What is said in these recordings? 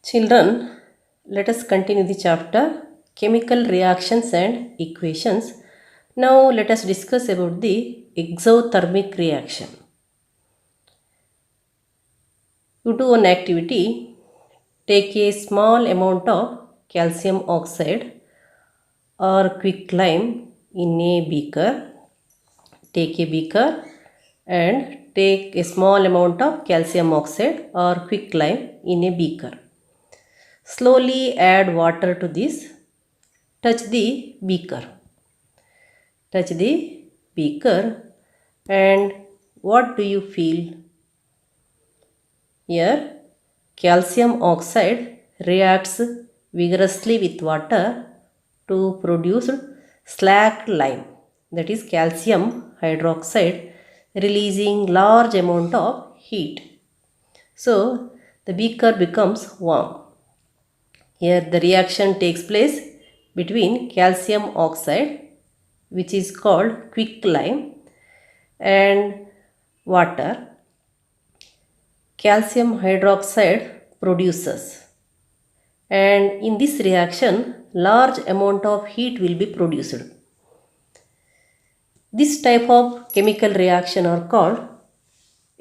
Children, let us continue the chapter Chemical Reactions and Equations. Now let us discuss about the exothermic reaction. You do one activity, take a small amount of calcium oxide or quicklime in a beaker. Take a beaker and take a small amount of calcium oxide or quicklime in a beaker. Slowly add water to this. Touch the beaker. Touch the beaker and what do you feel? Here calcium oxide reacts vigorously with water to produce slacked lime, that is calcium hydroxide, releasing large amount of heat. So the beaker becomes warm. Here the reaction takes place between calcium oxide, which is called quicklime, and water. Calcium hydroxide produces, and in this reaction large amount of heat will be produced. This type of chemical reaction are called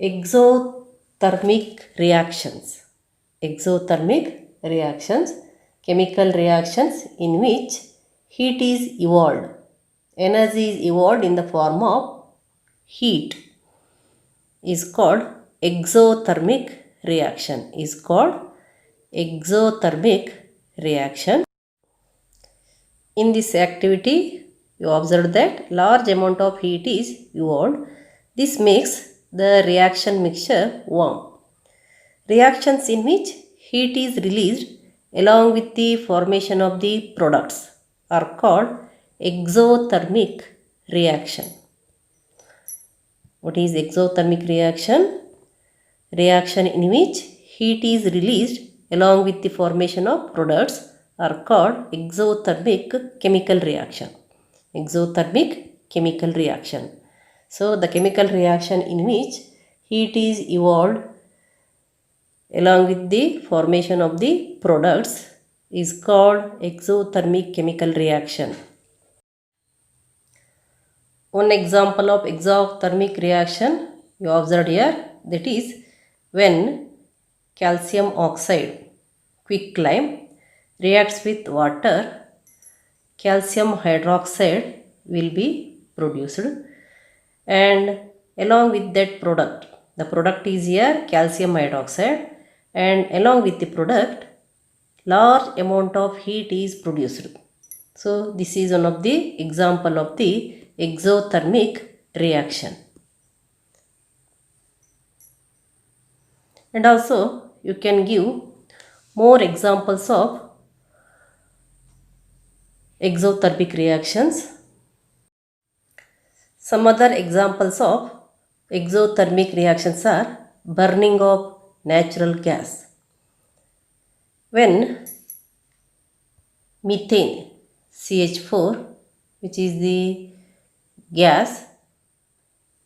exothermic reactions. Exothermic reactions, chemical reactions in which heat is evolved. Energy is evolved in the form of heat is called exothermic reaction. Is called exothermic reaction. In this activity, you observe that large amount of heat is evolved. This makes the reaction mixture warm. Reactions in which heat is released along with the formation of the products are called exothermic reaction. What is exothermic reaction? Reaction in which heat is released along with the formation of products are called exothermic chemical reaction. Exothermic chemical reaction. So the chemical reaction in which heat is evolved along with the formation of the products is called exothermic chemical reaction. One example of exothermic reaction you observed here, that is when calcium oxide, quicklime, reacts with water, calcium hydroxide will be produced, and along with that product, the product is here calcium hydroxide, and along with the product large amount of heat is produced. So this is one of the example of the exothermic reaction. And also you can give more examples of exothermic reactions. Some other examples of exothermic reactions are burning of natural gas. When methane CH4, which is the gas,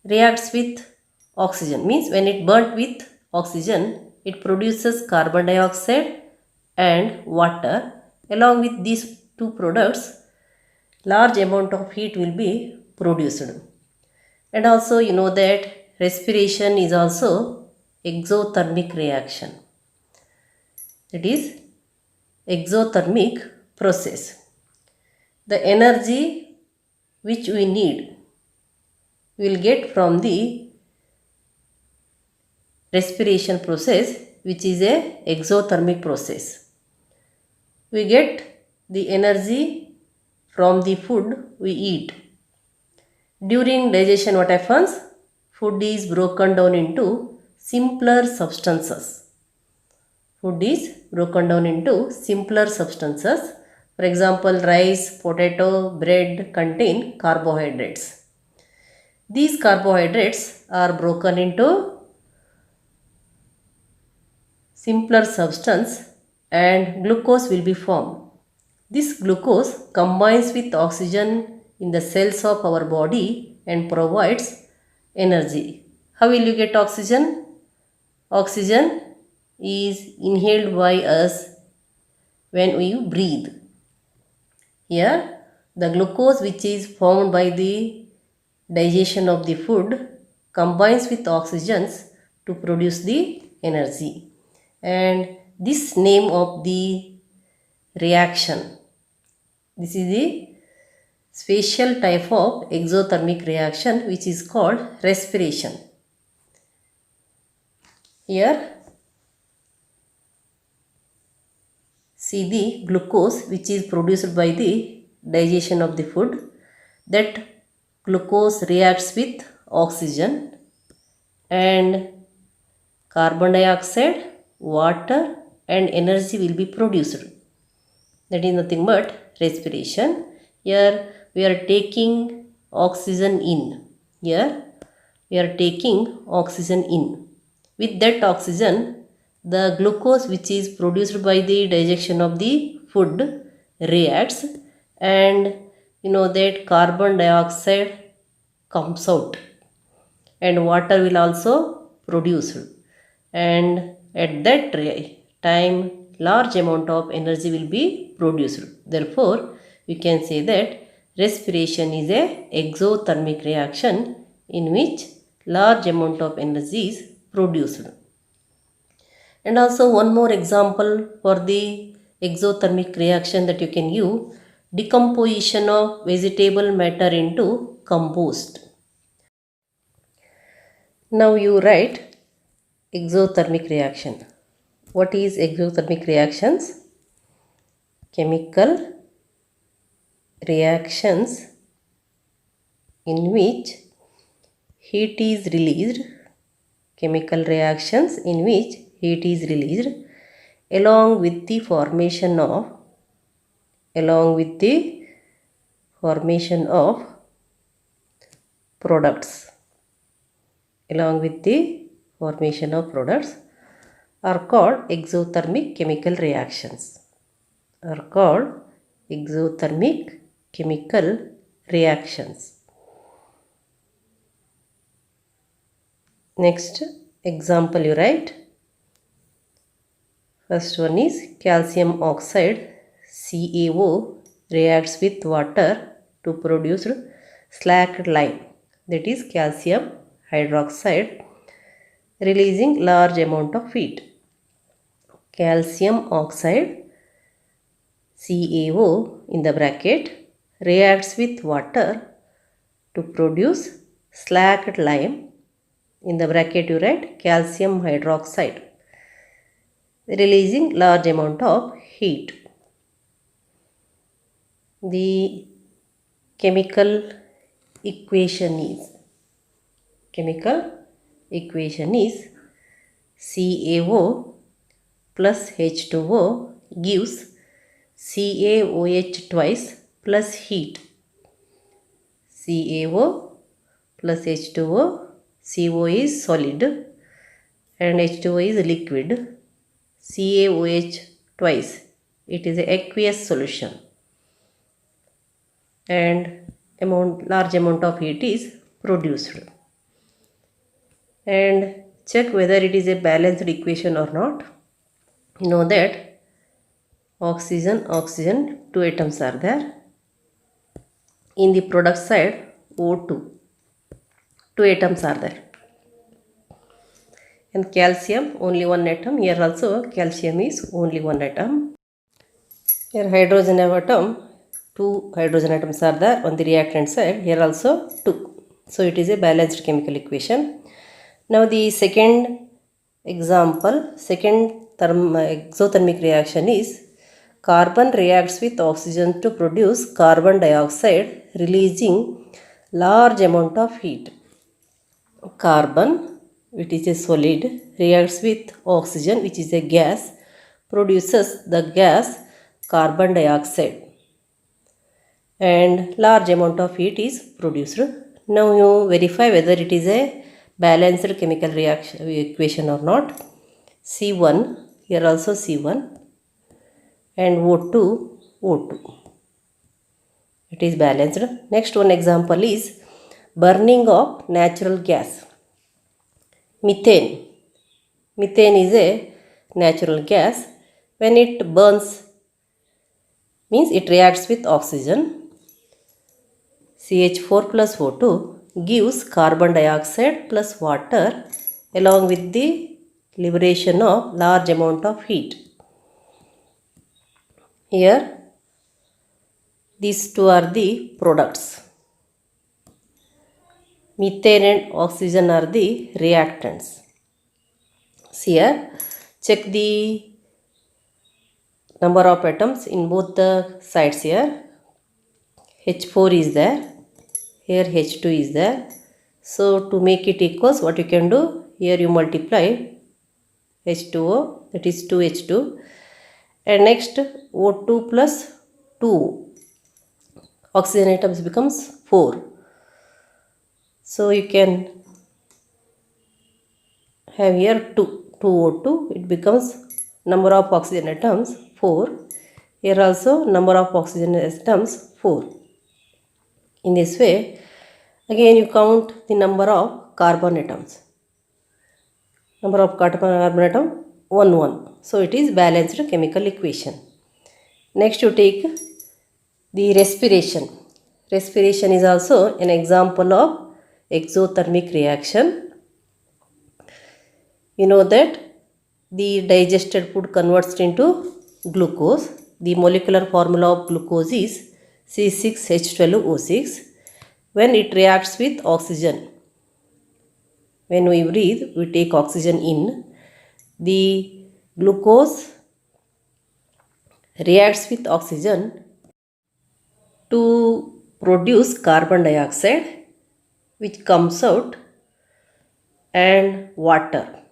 reacts with oxygen, means when it burnt with oxygen, it produces carbon dioxide and water. Along with these two products, large amount of heat will be produced. And also you know that respiration is also exothermic reaction. It is exothermic process. The energy which we need we will get from the respiration process, which is a exothermic process. We get the energy from the food we eat. During digestion, what happens? Food is broken down into simpler substances. Food is broken down into simpler substances. For example, rice, potato, bread contain carbohydrates. These carbohydrates are broken into simpler substance and glucose will be formed. This glucose combines with oxygen in the cells of our body and provides energy. How will you get oxygen? Oxygen is inhaled by us when we breathe. Here, the glucose which is formed by the digestion of the food combines with oxygens to produce the energy. And this name of the reaction, this is the special type of exothermic reaction which is called respiration. Here, see the glucose which is produced by the digestion of the food. That glucose reacts with oxygen and carbon dioxide, water and energy will be produced. That is nothing but respiration. Here we are taking oxygen in. Here we are taking oxygen in. With that oxygen, the glucose which is produced by the digestion of the food reacts, and you know that carbon dioxide comes out and water will also produce, and at that time large amount of energy will be produced. Therefore, we can say that respiration is a exothermic reaction in which large amount of energy is produced. And also one more example for the exothermic reaction that you can use: decomposition of vegetable matter into compost. Now you write exothermic reaction. What is exothermic reactions? Chemical reactions in which heat is released. Chemical reactions in which heat is released along with the formation of products. Along with the formation of products are called exothermic chemical reactions. Are called exothermic chemical reactions. Next example you write. First one is calcium oxide CaO reacts with water to produce slacked lime, that is calcium hydroxide, releasing large amount of heat. Calcium oxide CaO in the bracket reacts with water to produce slacked lime. In the bracket you write calcium hydroxide, releasing large amount of heat. The chemical equation is CaO plus H2O gives CaOH twice plus heat. CaO plus H2O, CO is solid and H2O is liquid. CaOH twice, it is an aqueous solution, and large amount of heat is produced. And check whether it is a balanced equation or not. You know that oxygen, two atoms are there. In the product side, O2, two atoms are there. And calcium, only one atom. Here also calcium is only one atom. Here hydrogen atom, two hydrogen atoms are there on the reactant side. Here also two. So it is a balanced chemical equation. Now the second example, exothermic reaction is carbon reacts with oxygen to produce carbon dioxide, releasing large amount of heat. Carbon, which is a solid, reacts with oxygen, which is a gas, produces the gas carbon dioxide, and large amount of heat is produced. Now you verify whether it is a balanced chemical reaction equation or not. C1, here also C1, and O2, O2. It is balanced. Next one example is burning of natural gas. Methane. Methane is a natural gas. When it burns, means it reacts with oxygen. CH4 plus O2 gives carbon dioxide plus water along with the liberation of large amount of heat. Here these two are the products. Methane and oxygen are the reactants. See here, check the number of atoms in both the sides here. H4 is there, here H2 is there. So to make it equals, what you can do, here you multiply H2O, that is 2H2, and next O2 plus 2 oxygen atoms becomes 4. So you can have here 2O2, it becomes number of oxygen atoms 4. Here also number of oxygen atoms 4. In this way, again you count the number of carbon atoms. Number of carbon atom 1 1. So it is balanced chemical equation. Next you take the respiration. Respiration is also an example of exothermic reaction. You know that the digested food converts into glucose. The molecular formula of glucose is C6H12O6. When it reacts with oxygen, when we breathe, we take oxygen in, the glucose reacts with oxygen to produce carbon dioxide, which comes out, and water.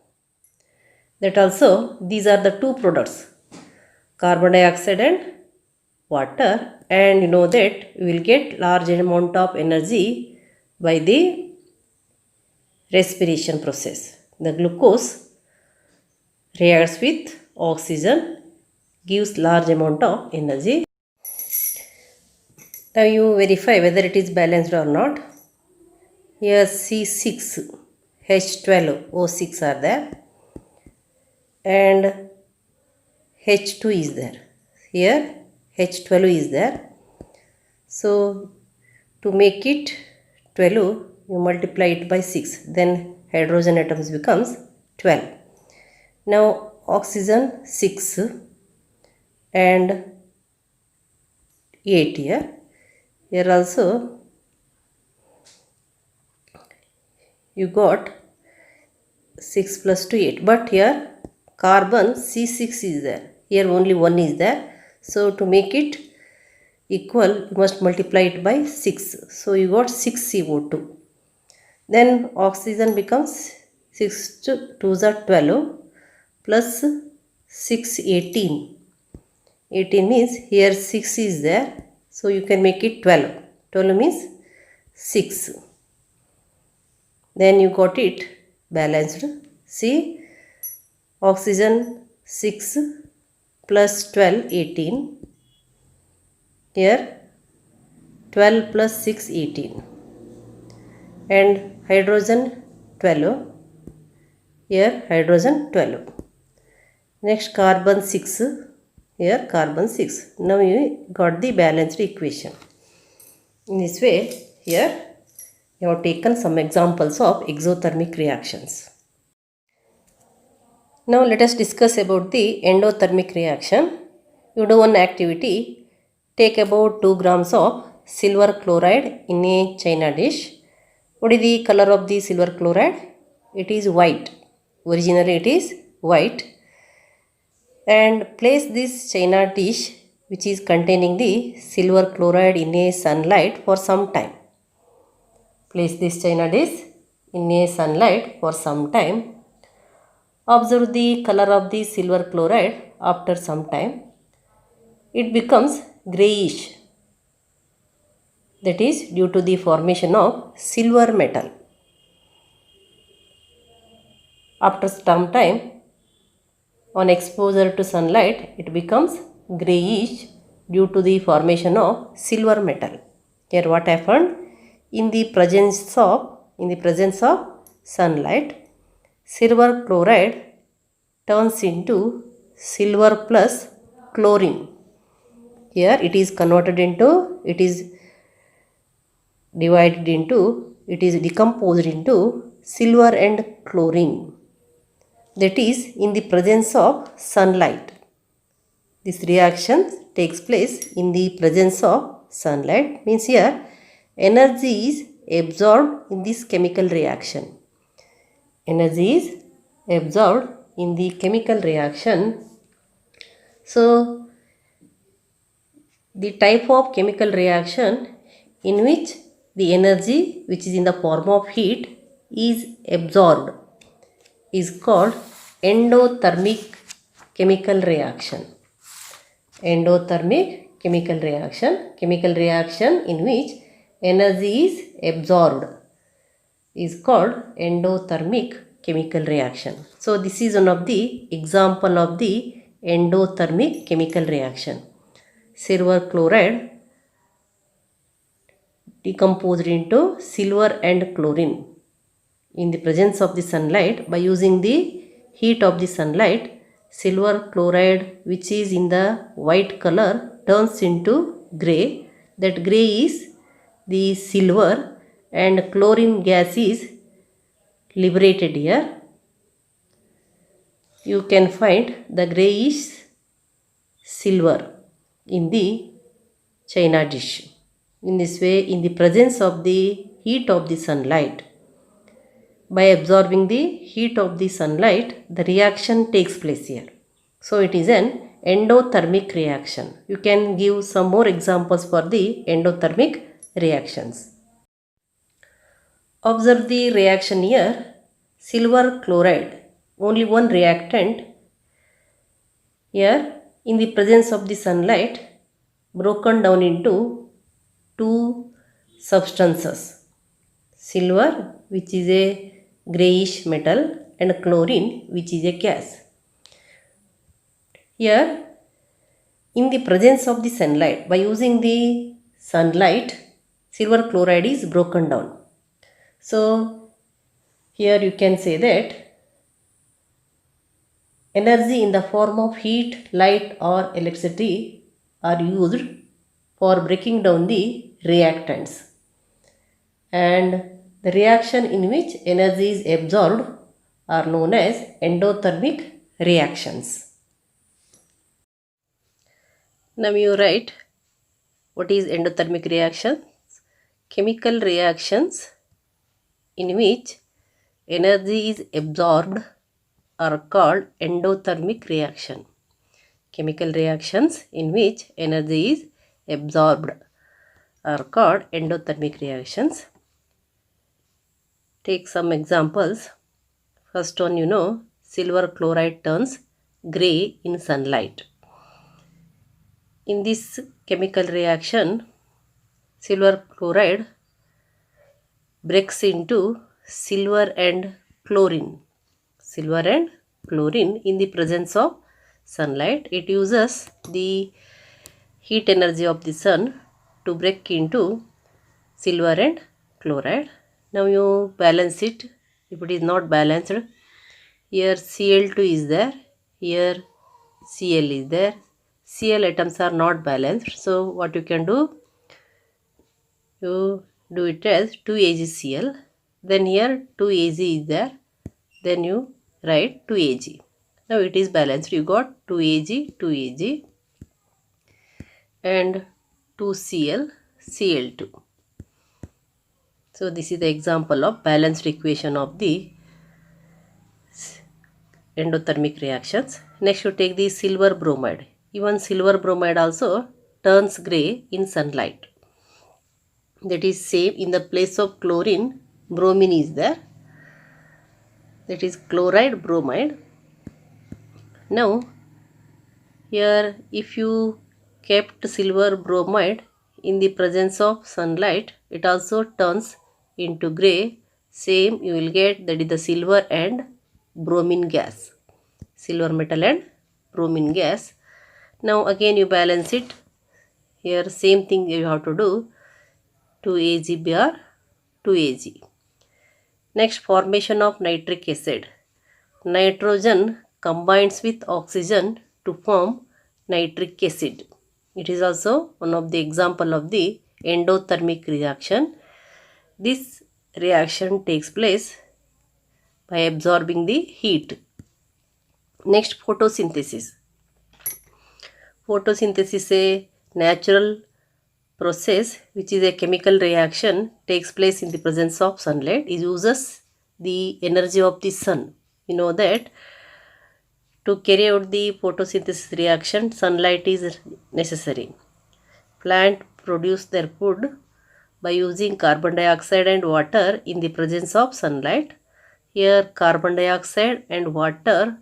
That also, these are the two products, carbon dioxide and water, and you know that we will get large amount of energy by the respiration process. The glucose reacts with oxygen, gives large amount of energy. Now you verify whether it is balanced or not. Here C6H12O6 are there and H2 is there. Here H12 is there. So to make it 12, you multiply it by 6, then hydrogen atoms becomes 12. Now oxygen 6 and 8 here. Here also you got 6 plus 2 8, but here carbon C6 is there, here only 1 is there. So to make it equal, you must multiply it by 6. So you got 6 CO2. Then oxygen becomes 6 to 2s are 12 plus 6 18. 18 means here 6 is there, so you can make it 12. 12 means 6. Then you got it balanced. See, oxygen 6 plus 12 18. Here 12 plus 6 18. And hydrogen 12. Here hydrogen 12. Next carbon 6. Here carbon 6. Now you got the balanced equation. In this way, here you have taken some examples of exothermic reactions. Now let us discuss about the endothermic reaction. You do one activity. Take about 2 grams of silver chloride in a china dish. What is the color of the silver chloride? It is white. Originally it is white. And place this china dish which is containing the silver chloride in a sunlight for some time. Place this china dish in a sunlight for some time. Observe the color of the silver chloride after some time. It becomes greyish. That is due to the formation of silver metal. After some time, on exposure to sunlight, it becomes greyish due to the formation of silver metal. Here what happened? In the presence of sunlight, silver chloride turns into silver plus chlorine. Here it is converted into, it is divided into, it is decomposed into silver and chlorine. That is in the presence of sunlight. This reaction takes place in the presence of sunlight. Means here energy is absorbed in this chemical reaction. Energy is absorbed in the chemical reaction. So the type of chemical reaction in which the energy which is in the form of heat is absorbed is called endothermic chemical reaction. Endothermic chemical reaction in which energy is absorbed is called endothermic chemical reaction. So this is one of the example of the endothermic chemical reaction. Silver chloride decomposed into silver and chlorine in the presence of the sunlight. By using the heat of the sunlight, silver chloride which is in the white color turns into grey. That grey is the silver and chlorine gas is liberated here. You can find the greyish silver in the china dish. In this way, in the presence of the heat of the sunlight, by absorbing the heat of the sunlight, the reaction takes place here. So it is an endothermic reaction. You can give some more examples for the endothermic reactions. Observe the reaction here. Silver chloride, only one reactant here in the presence of the sunlight broken down into two substances. Silver, which is a greyish metal, and chlorine, which is a gas. Here in the presence of the sunlight, by using the sunlight, silver chloride is broken down. So here you can say that energy in the form of heat, light or electricity are used for breaking down the reactants, and the reaction in which energy is absorbed are known as endothermic reactions. Now you write what is endothermic reaction. Chemical reactions in which energy is absorbed are called endothermic reaction. Chemical reactions in which energy is absorbed are called endothermic reactions. Take some examples. First one, silver chloride turns grey in sunlight. In this chemical reaction, silver chloride breaks into silver and chlorine. Silver and chlorine in the presence of sunlight. It uses the heat energy of the sun to break into silver and chloride. Now you balance it. If it is not balanced, here Cl2 is there, here Cl is there. Cl atoms are not balanced. So what you can do? You do it as 2AgCl. Then here 2Ag is there. Then you write 2Ag. Now it is balanced. You got 2Ag, 2Ag and 2Cl, Cl2. So this is the example of balanced equation of the endothermic reactions. Next you take the silver bromide. Even silver bromide also turns grey in sunlight. That is same, in the place of chlorine, bromine is there. That is chloride bromide. Now here if you kept silver bromide in the presence of sunlight, it also turns into grey. Same you will get, that is the silver and bromine gas. Silver metal and bromine gas. Now again you balance it. Here same thing you have to do. 2AgBr, 2Ag. Next, formation of nitric acid. Nitrogen combines with oxygen to form nitric acid. It is also one of the example of the endothermic reaction. This reaction takes place by absorbing the heat. Next, photosynthesis. Photosynthesis is a natural process which is a chemical reaction, takes place in the presence of sunlight. It uses the energy of the sun. You know that to carry out the photosynthesis reaction, sunlight is necessary. Plant produce their food by using carbon dioxide and water in the presence of sunlight. Here carbon dioxide and water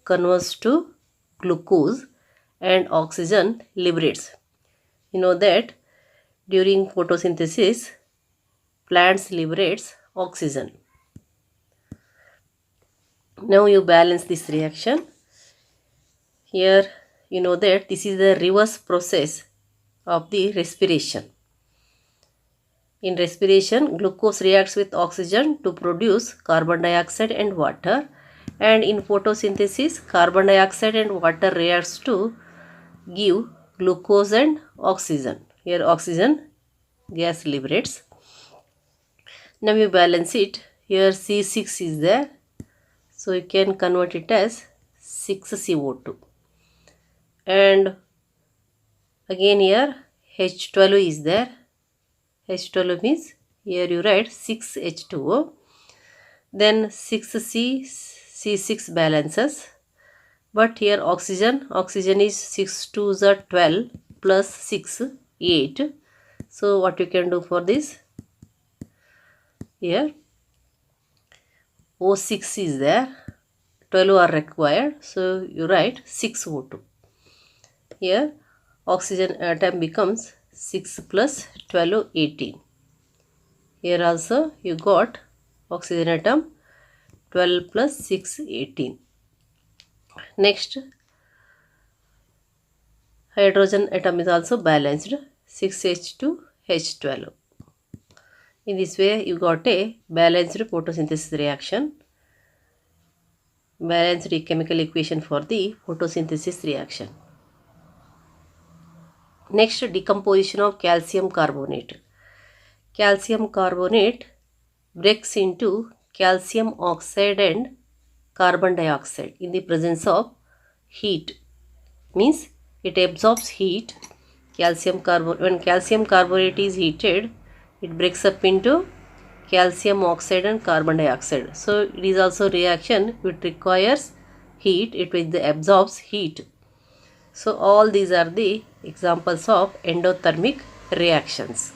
converts to glucose and oxygen liberates. You know that during photosynthesis, plants liberates oxygen. Now you balance this reaction. Here you know that this is the reverse process of the respiration. In respiration, glucose reacts with oxygen to produce carbon dioxide and water, and in photosynthesis, carbon dioxide and water reacts to give glucose and oxygen. Here oxygen gas liberates. Now you balance it. Here C6 is there, so you can convert it as 6CO2. And again here H12 is there. H12 means here you write 6H2O. Then 6C, C6 balances. But here oxygen is 6 2s are 12 plus 6, 8. So what you can do for this? Here O6 is there. 12 are required. So you write 6O2. Here oxygen atom becomes 6 plus 12, 18. Here also you got oxygen atom 12 plus 6, 18. Next, hydrogen atom is also balanced, 6H2, H12. In this way you got a balanced photosynthesis reaction, balanced chemical equation for the photosynthesis reaction. Next, decomposition of calcium carbonate. Calcium carbonate breaks into calcium oxide and carbon dioxide in the presence of heat. Means it absorbs heat. When calcium carbonate is heated, it breaks up into calcium oxide and carbon dioxide. So it is also reaction which requires heat. It absorbs heat. So all these are the examples of endothermic reactions.